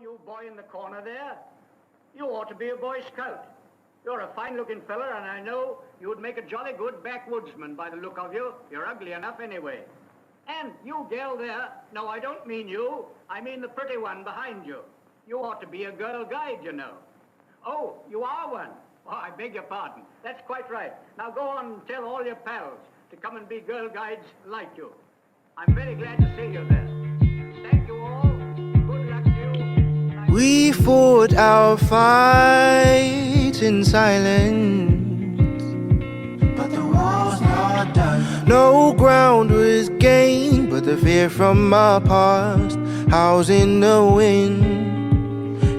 you boy in the corner there. You ought to be a Boy Scout. You're a fine-looking fella, and I know you would make a jolly good backwoodsman by the look of you. You're ugly enough anyway. And you gal there, no, I don't mean you. I mean the pretty one behind you. You ought to be a girl guide, you know. Oh, you are one. Oh, I beg your pardon. That's quite right. Now go on and tell all your pals to come and be girl guides like you. I'm very glad to see you there. Thank you all. Good luck to you. We fought our fight in silence, but the war's not done. no ground was gained, but the fear from our past howls in the wind.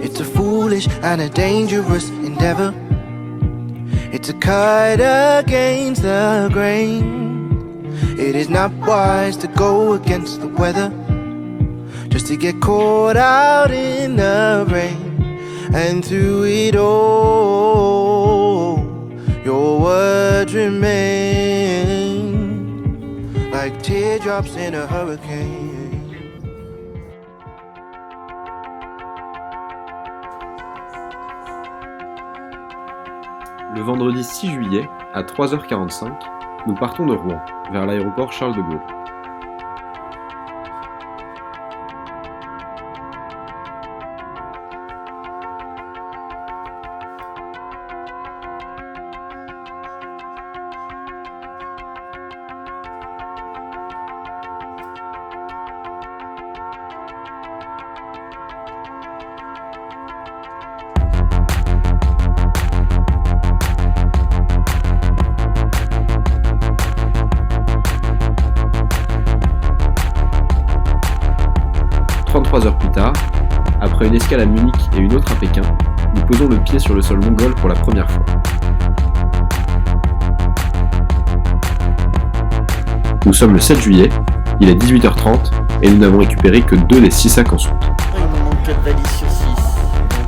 It's a foolish and a dangerous endeavor. It's a cut against the grain. It is not wise to go against the weather, just to get caught out in the rain. And through it all, your words remain like teardrops in a hurricane. Le vendredi 6 juillet, à 3h45, nous partons de Rouen, vers l'aéroport Charles de Gaulle. Heures plus tard, après une escale à Munich et une autre à Pékin, nous posons le pied sur le sol mongol pour la première fois. Nous sommes le 7 juillet, il est 18h30 et nous n'avons récupéré que 2 des 6 sacs en soute. Il nous manque 4 valises sur 6, donc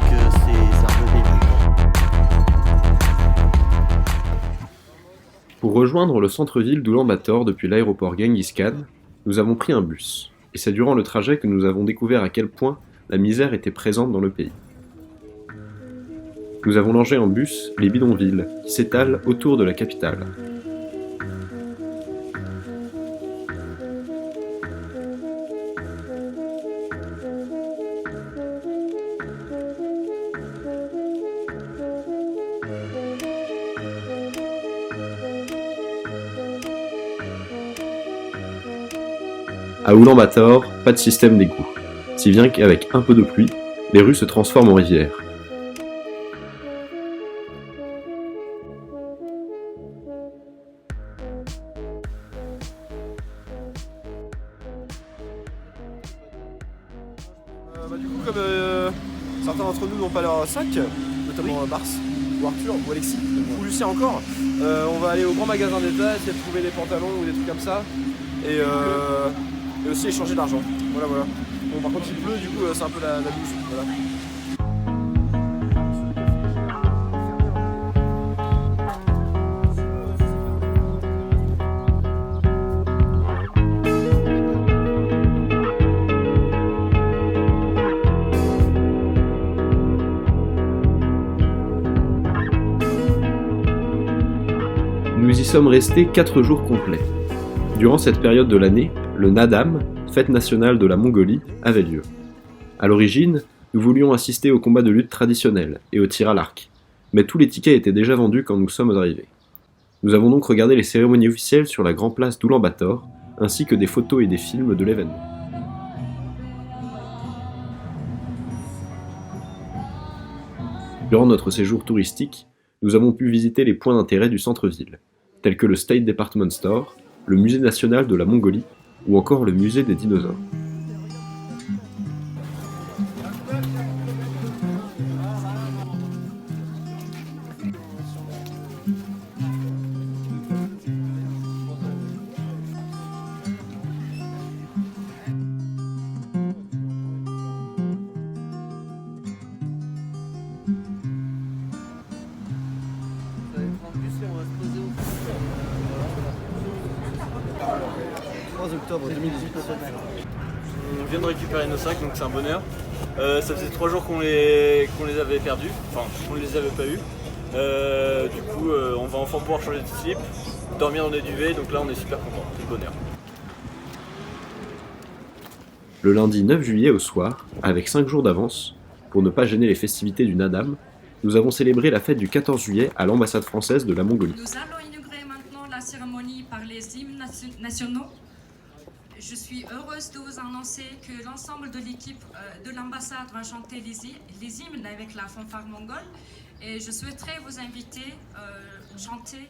c'est un peu pénible. Pour rejoindre le centre-ville d'Oulan-Bator depuis l'aéroport Genghis Khan, nous avons pris un bus. Et c'est durant le trajet que nous avons découvert à quel point la misère était présente dans le pays. Nous avons longé en bus les bidonvilles qui s'étalent autour de la capitale. À Oulan-Bator, pas de système d'égout, si bien qu'avec un peu de pluie, les rues se transforment en rivières. Du coup, comme certains d'entre nous n'ont pas leur sac, notamment Mars, ou Arthur, ou Alexis, ou Lucien encore, on va aller au grand magasin d'État, essayer de trouver des pantalons ou des trucs comme ça, et aussi échanger de l'argent. Voilà. Bon, par contre, il pleut, du coup, c'est un peu la douche. Voilà. Nous y sommes restés 4 jours complets. Durant cette période de l'année, le Nadam, fête nationale de la Mongolie, avait lieu. À l'origine, nous voulions assister aux combats de lutte traditionnels et au tir à l'arc, mais tous les tickets étaient déjà vendus quand nous sommes arrivés. Nous avons donc regardé les cérémonies officielles sur la grande place d'Oulan-Bator, ainsi que des photos et des films de l'événement. Durant notre séjour touristique, nous avons pu visiter les points d'intérêt du centre-ville, tels que le State Department Store, le musée national de la Mongolie ou encore le musée des dinosaures. Octobre 2018. On vient de récupérer nos sacs, donc c'est un bonheur. Ça faisait 3 jours qu'on les avait perdus, enfin qu'on ne les avait pas eus. Du coup, on va enfin pouvoir changer de slip, dormir dans des duvets, donc là on est super content, c'est le bonheur. Le lundi 9 juillet au soir, avec 5 jours d'avance, pour ne pas gêner les festivités du Nadam, nous avons célébré la fête du 14 juillet à l'ambassade française de la Mongolie. Nous allons inaugurer maintenant la cérémonie par les hymnes nationaux. Je suis heureuse de vous annoncer que l'ensemble de l'équipe de l'ambassade va chanter les hymnes avec la fanfare mongole et je souhaiterais vous inviter à chanter.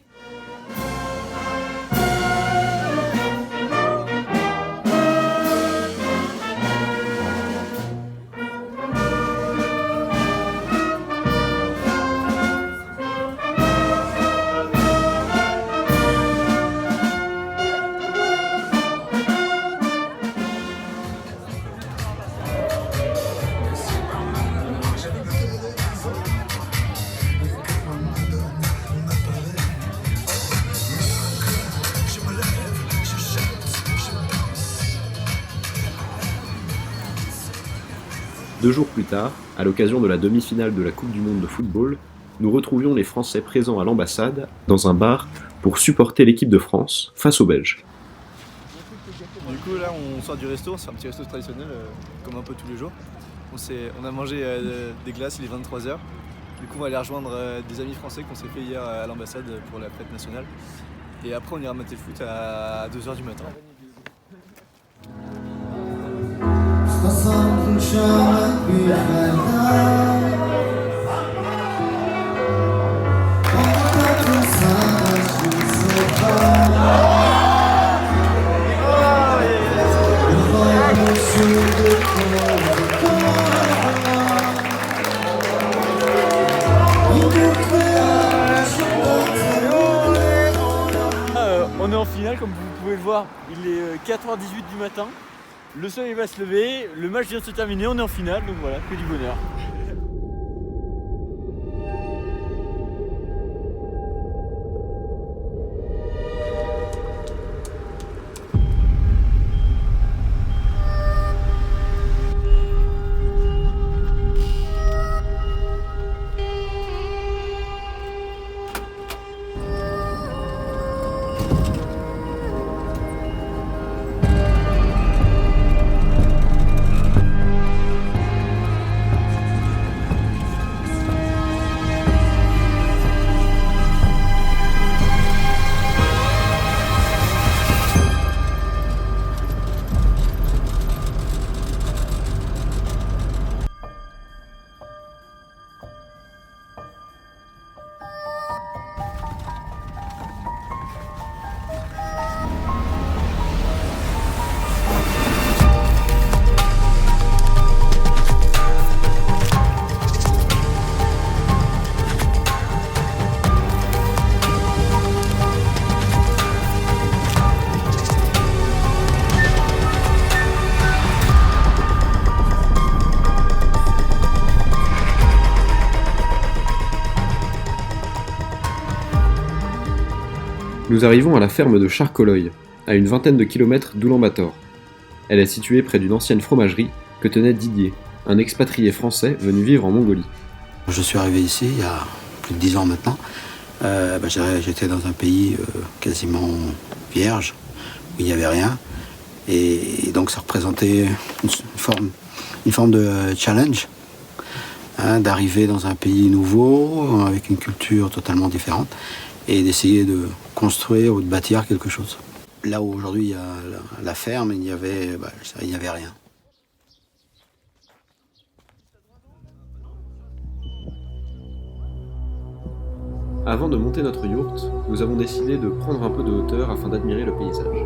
2 jours plus tard, à l'occasion de la demi-finale de la Coupe du Monde de football, nous retrouvions les Français présents à l'ambassade dans un bar pour supporter l'équipe de France face aux Belges. Du coup là on sort du resto, c'est un petit resto traditionnel comme un peu tous les jours. On a mangé des glaces, il est 23h. Du coup on va aller rejoindre des amis français qu'on s'est fait hier à l'ambassade pour la fête nationale. Et après on ira mater le foot à 2h du matin. On est en finale, comme vous pouvez le voir, il est 4h18 du matin, le soleil va se lever, le match vient de se terminer, on est en finale, donc voilà, que du bonheur. Nous arrivons à la ferme de Charcoloy, à une vingtaine de kilomètres d'Oulan-Bator. Elle est située près d'une ancienne fromagerie que tenait Didier, un expatrié français venu vivre en Mongolie. Je suis arrivé ici il y a plus de 10 ans maintenant. J'étais dans un pays quasiment vierge, où il n'y avait rien. Et donc ça représentait une forme de challenge, d'arriver dans un pays nouveau, avec une culture totalement différente, et d'essayer de construire ou de bâtir quelque chose. Là où aujourd'hui il y a la ferme, il n'y avait rien. Avant de monter notre yourte, nous avons décidé de prendre un peu de hauteur afin d'admirer le paysage.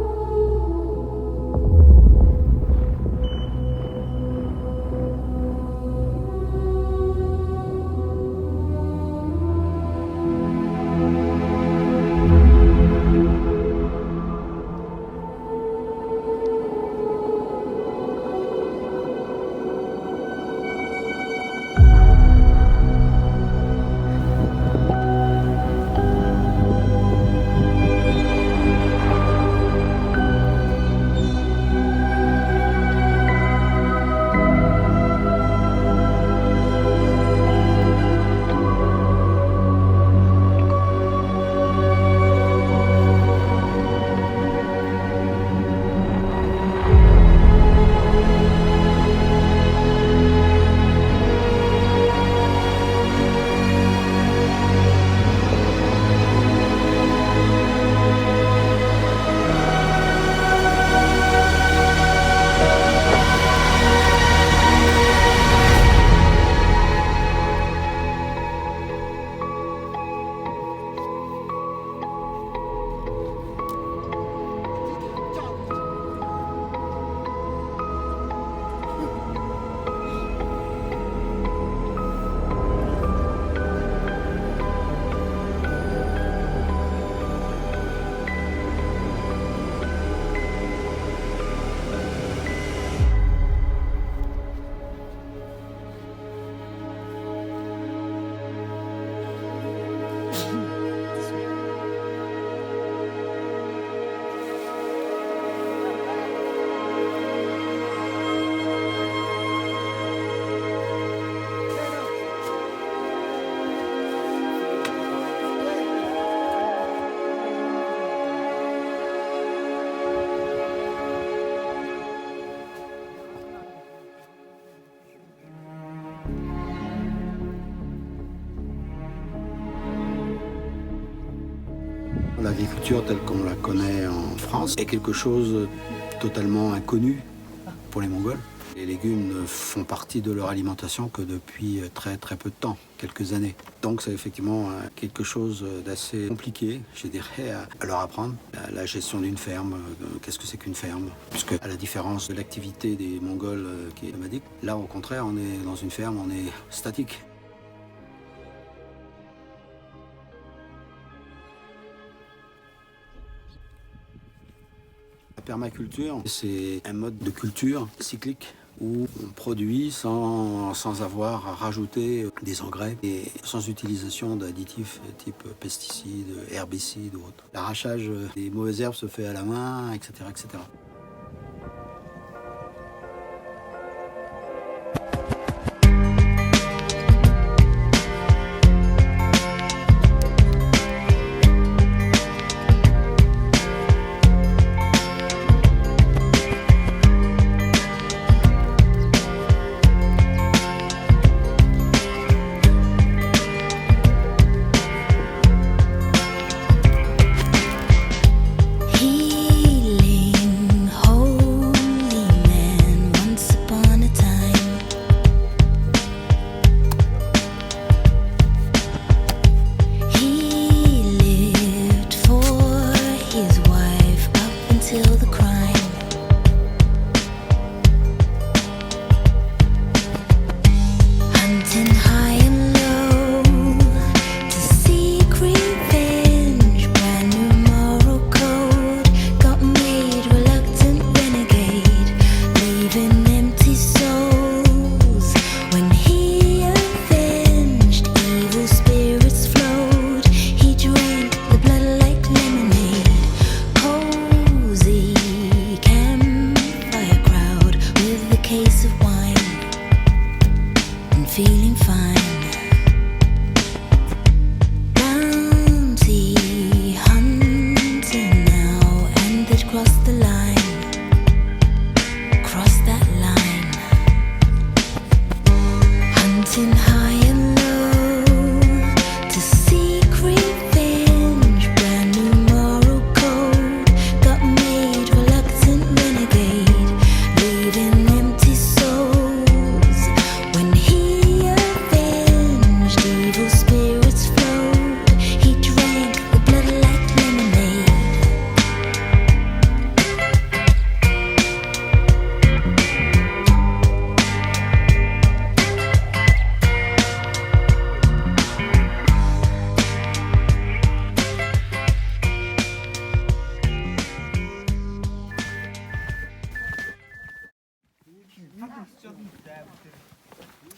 L'agriculture telle qu'on la connaît en France est quelque chose de totalement inconnu pour les Mongols. Les légumes ne font partie de leur alimentation que depuis très peu de temps, quelques années. Donc c'est effectivement quelque chose d'assez compliqué, je dirais, à leur apprendre. La gestion d'une ferme, qu'est-ce que c'est qu'une ferme? Puisque à la différence de l'activité des Mongols qui est nomadique, là au contraire on est dans une ferme, on est statique. La permaculture, c'est un mode de culture cyclique où on produit sans avoir à rajouter des engrais et sans utilisation d'additifs type pesticides, herbicides ou autres. L'arrachage des mauvaises herbes se fait à la main, etc., etc.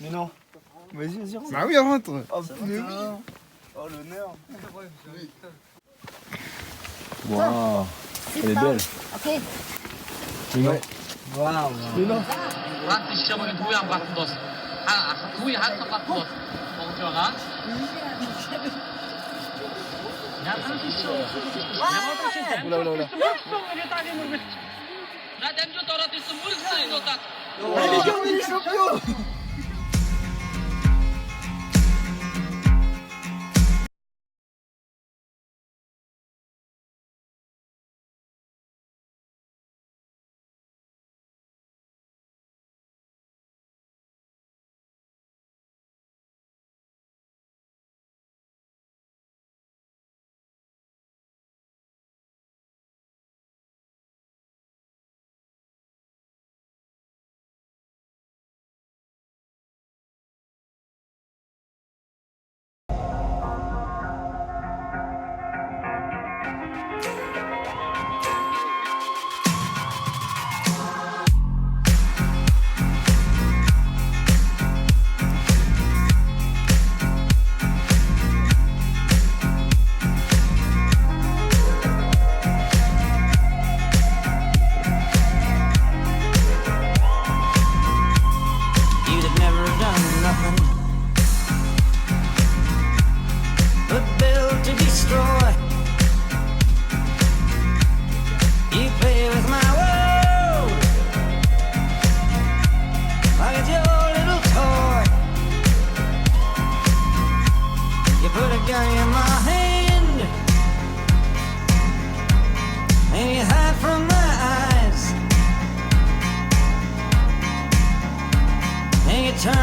Mais non. Vas-y, rentre. Bah oui, rentre. Oh, mais oui. Oh, l'honneur. Waouh. Elle est belle. Ok. Mais non. Waouh. Mais non. Oula, oula, oula. Allez, les gars, on est les champions.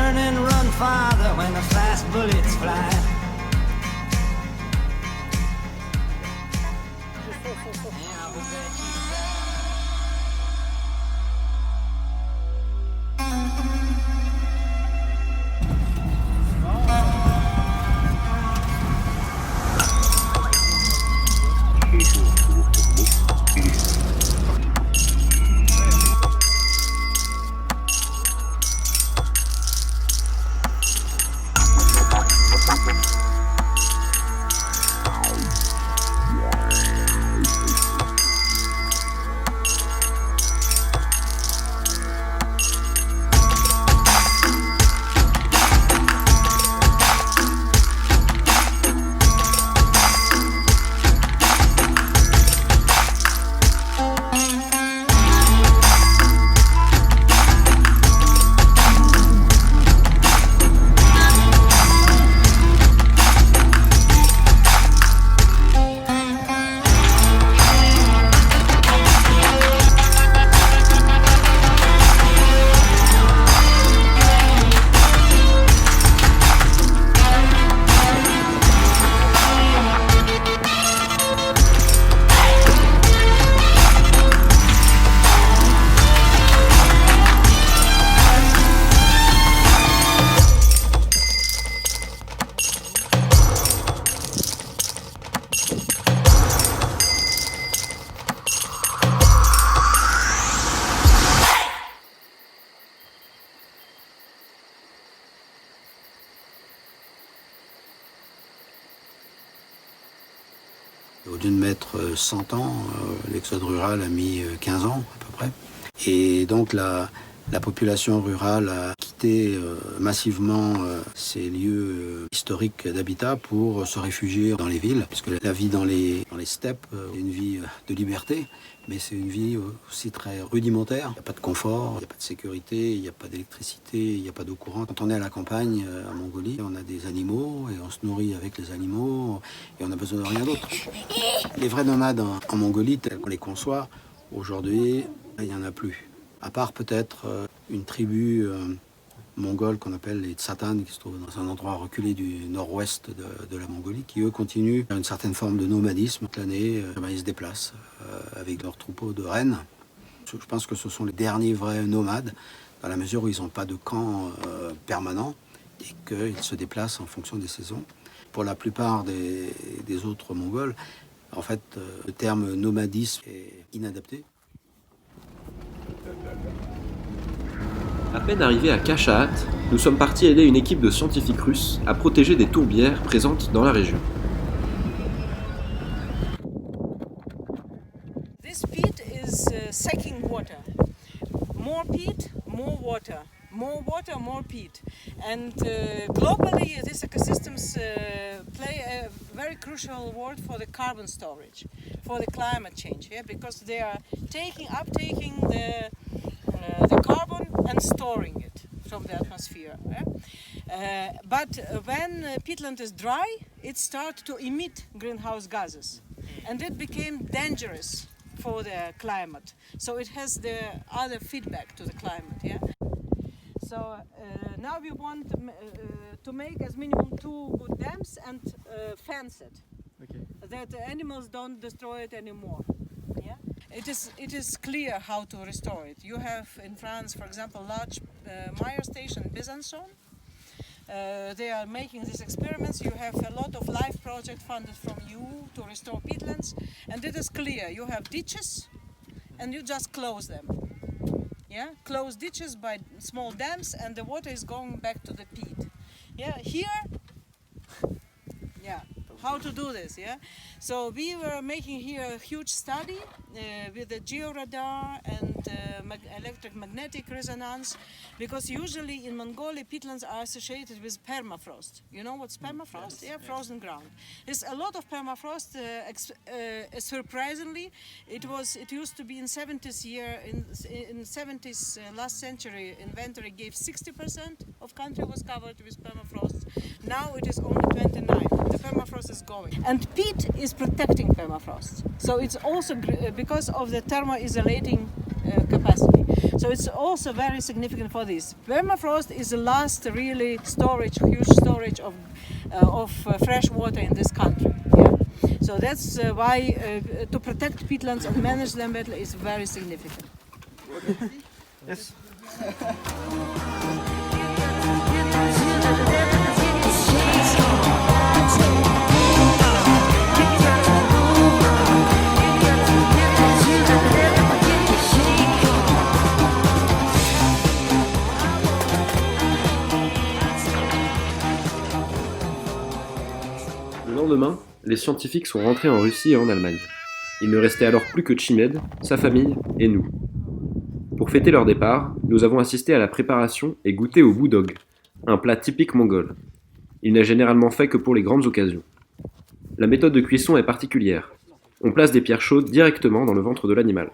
turn and run farther when the fast bullets fly. Au lieu de mettre 100 ans, l'exode rural a mis 15 ans à peu près. Et donc la population rurale a quitté massivement ces lieux historiques d'habitat pour se réfugier dans les villes, puisque la vie dans les steppes est une vie de liberté, mais c'est une vie aussi très rudimentaire. Il n'y a pas de confort, il n'y a pas de sécurité, il n'y a pas d'électricité, il n'y a pas d'eau courante. Quand on est à la campagne, en Mongolie, on a des animaux et on se nourrit avec les animaux et on n'a besoin de rien d'autre. Les vrais nomades en Mongolie, tels qu'on les conçoit, aujourd'hui, il n'y en a plus. À part peut-être une tribu mongole qu'on appelle les Tsatan, qui se trouve dans un endroit reculé du nord-ouest de la Mongolie, qui eux continuent une certaine forme de nomadisme. Toute l'année, ils se déplacent avec leurs troupeaux de rennes. Je pense que ce sont les derniers vrais nomades, dans la mesure où ils n'ont pas de camp permanent et qu'ils se déplacent en fonction des saisons. Pour la plupart des autres Mongols, en fait, le terme nomadisme est inadapté. À peine arrivés à Kashahat, nous sommes partis aider une équipe de scientifiques russes à protéger des tourbières présentes dans la région. This peat is sucking water. More peat, more water. More water, more peat. And globally, these ecosystems play a very crucial role for the carbon storage, for the climate change, yeah? Because they are uptaking the carbon and storing it from the atmosphere. Yeah? But when peatland is dry, it starts to emit greenhouse gases, and it became dangerous for the climate. So it has the other feedback to the climate. Yeah. So now we want to make as minimum 2 good dams and fence it, okay, that the animals don't destroy it anymore. Yeah, it is clear how to restore it. You have in France, for example, large Meyer station, Besançon. They are making these experiments. You have a lot of life project funded from EU to restore peatlands, and it is clear. You have ditches, and you just close them. Yeah, close ditches by small dams, and the water is going back to the peat. Yeah, here, yeah, how to do this, yeah? So we were making here a huge study with the georadar and electromagnetic resonance, because usually in Mongolia peatlands are associated with permafrost. You know what's permafrost? Yes, yeah, frozen ground. There's a lot of permafrost. Surprisingly, it used to be in 70s last century. Inventory gave 60% of country was covered with permafrost. Now it is only 29. The permafrost is going, and peat is protecting permafrost. So it's also because of the thermo-isolating capacity. So it's also very significant for this. Permafrost is the last really storage, huge storage of fresh water in this country. Yeah? So that's why to protect peatlands and manage them better is very significant. Yes. Le lendemain, les scientifiques sont rentrés en Russie et en Allemagne. Il ne restait alors plus que Chimède, sa famille et nous. Pour fêter leur départ, nous avons assisté à la préparation et goûté au boudog, un plat typique mongol. Il n'est généralement fait que pour les grandes occasions. La méthode de cuisson est particulière. On place des pierres chaudes directement dans le ventre de l'animal.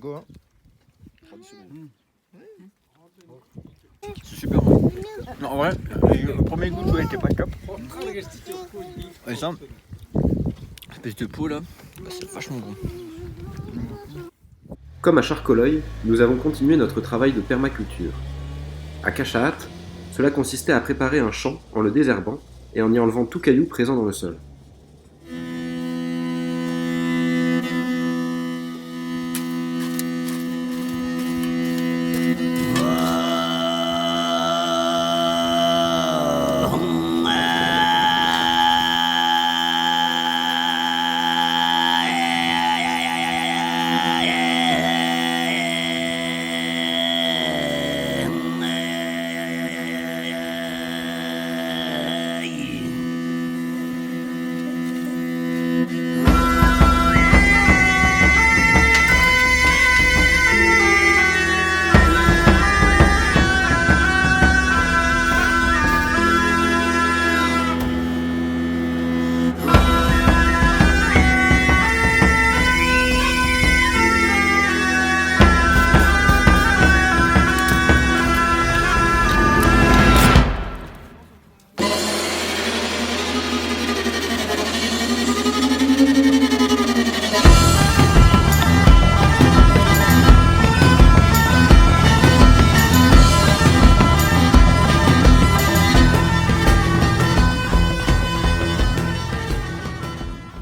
Go, hein. C'est super bon. Non, en vrai, le premier goût il était pas top. Et ça, espèce de peau là, c'est vachement bon. Comme à Charcoleuil, nous avons continué notre travail de permaculture. À Cachaat, cela consistait à préparer un champ en le désherbant et en y enlevant tout caillou présent dans le sol.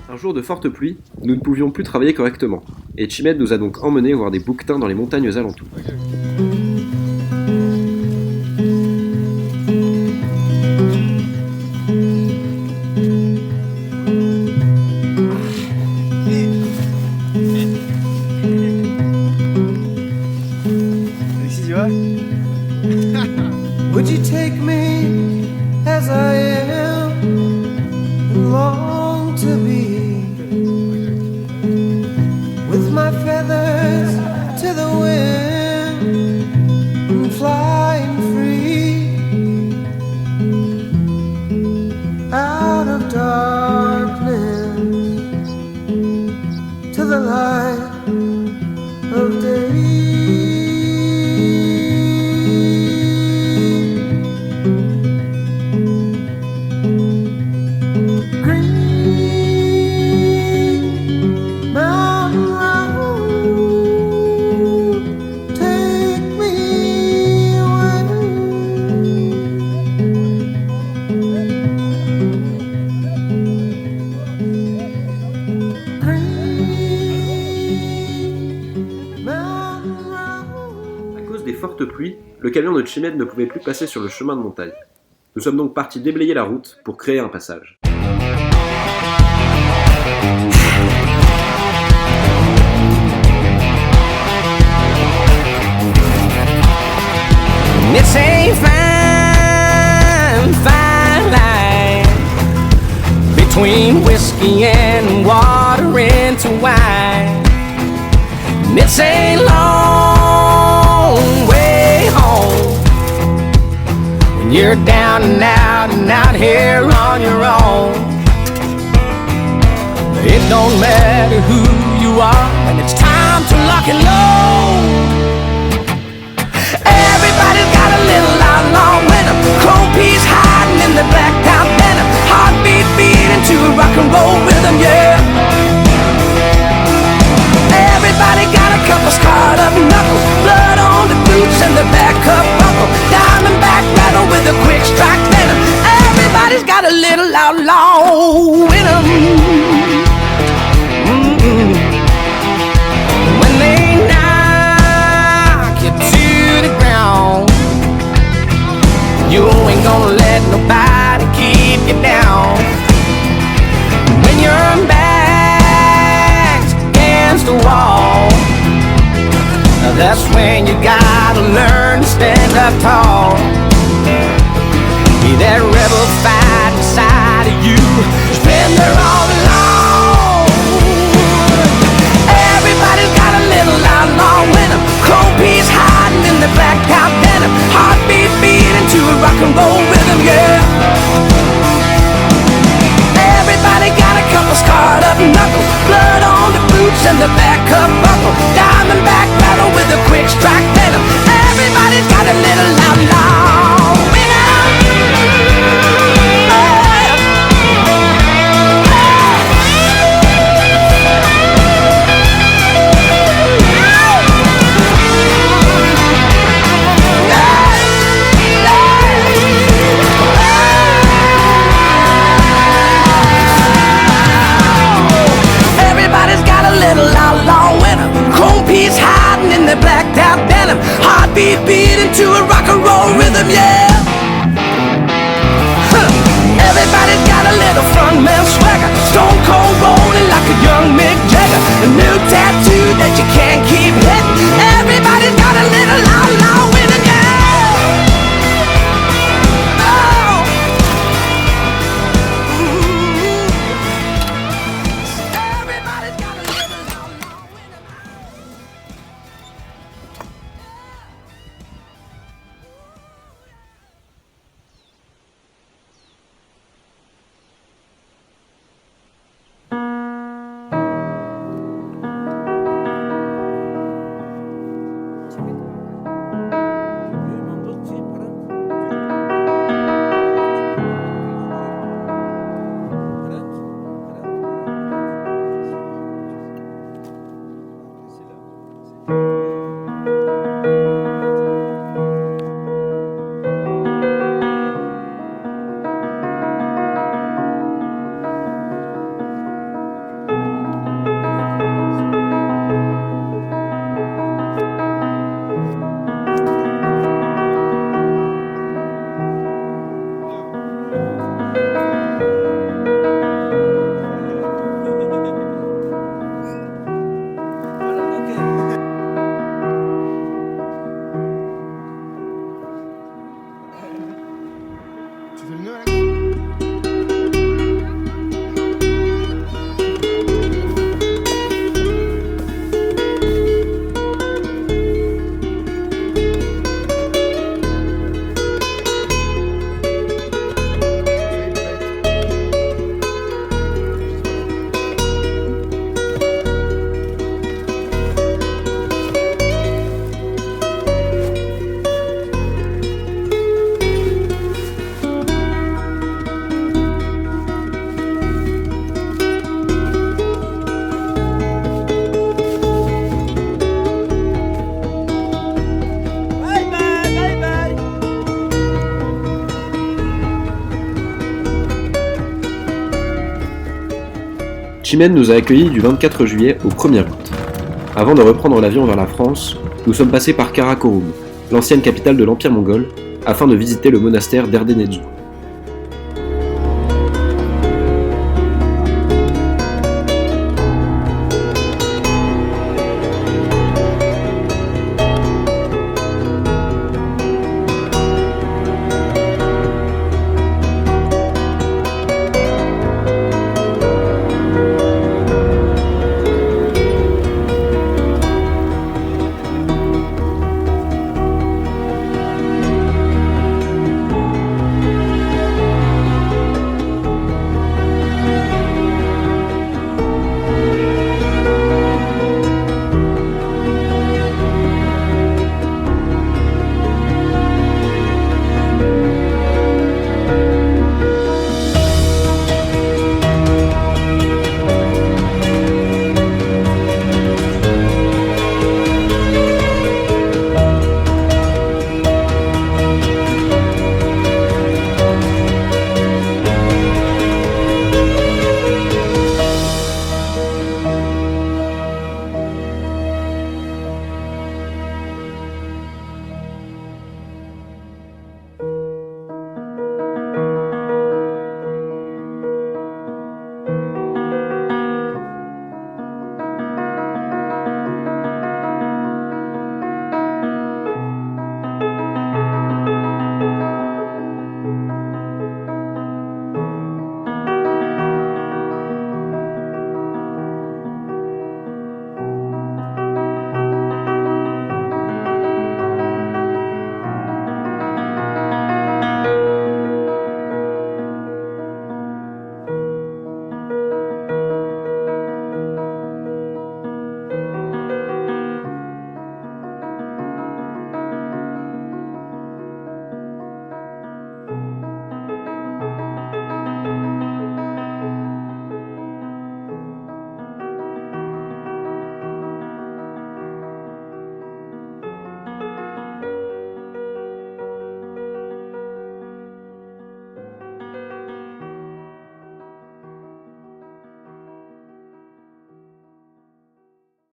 Un jour de forte pluie, nous ne pouvions plus travailler correctement, et Chimède nous a donc emmenés voir des bouquetins dans les montagnes alentours. Alexis, tu vas? Would you take me as I am? Long to be with my feathers to the wind and flying free out of darkness to the light of day. Forte pluie, le camion de Chimède ne pouvait plus passer sur le chemin de montagne. Nous sommes donc partis déblayer la route pour créer un passage. It's a fine, fine line between whiskey and water into wine. It's a long way home when you're down and out here on your own. It don't matter who you are when it's time to lock and load. Everybody's got a little outlaw winner, chrome piece hiding in the blacked out denim, heartbeat beating to a rock and roll rhythm, yeah. Everybody got a couple scarred up knuckles, blood on the boots and the back up buckle, diamondback rattle with a quick strike venom. Everybody's got a little outlaw in 'em. When they knock you to the ground, you ain't gonna let nobody keep you down. When your back's against the wall, that's when you gotta learn to stand up tall. Be that rebel fight inside of you, it's been there all along. Everybody's got a little outlaw in 'em, chrome piece hiding in the blacked out denim, heartbeat beating to a rock and roll rhythm, yeah. Everybody got a couple scarred up knuckles, blood on the boots and the back up buckle, diamondback rattle with a quick strike venom. Everybody's got a little outlaw in 'em. Piece hiding in the blacked out denim, heartbeat beating to a rock and roll rhythm, yeah. Everybody's got a little frontman swagger, stone cold rolling like a young Mick Jagger, a new tattoo that you can't keep hitting. Everybody's got a little outlaw in it, yeah. Oh. Everybody's got a little outlaw in it. Chimène nous a accueillis du 24 juillet au 1er août. Avant de reprendre l'avion vers la France, nous sommes passés par Karakorum, l'ancienne capitale de l'Empire mongol, afin de visiter le monastère d'Erdenetzu.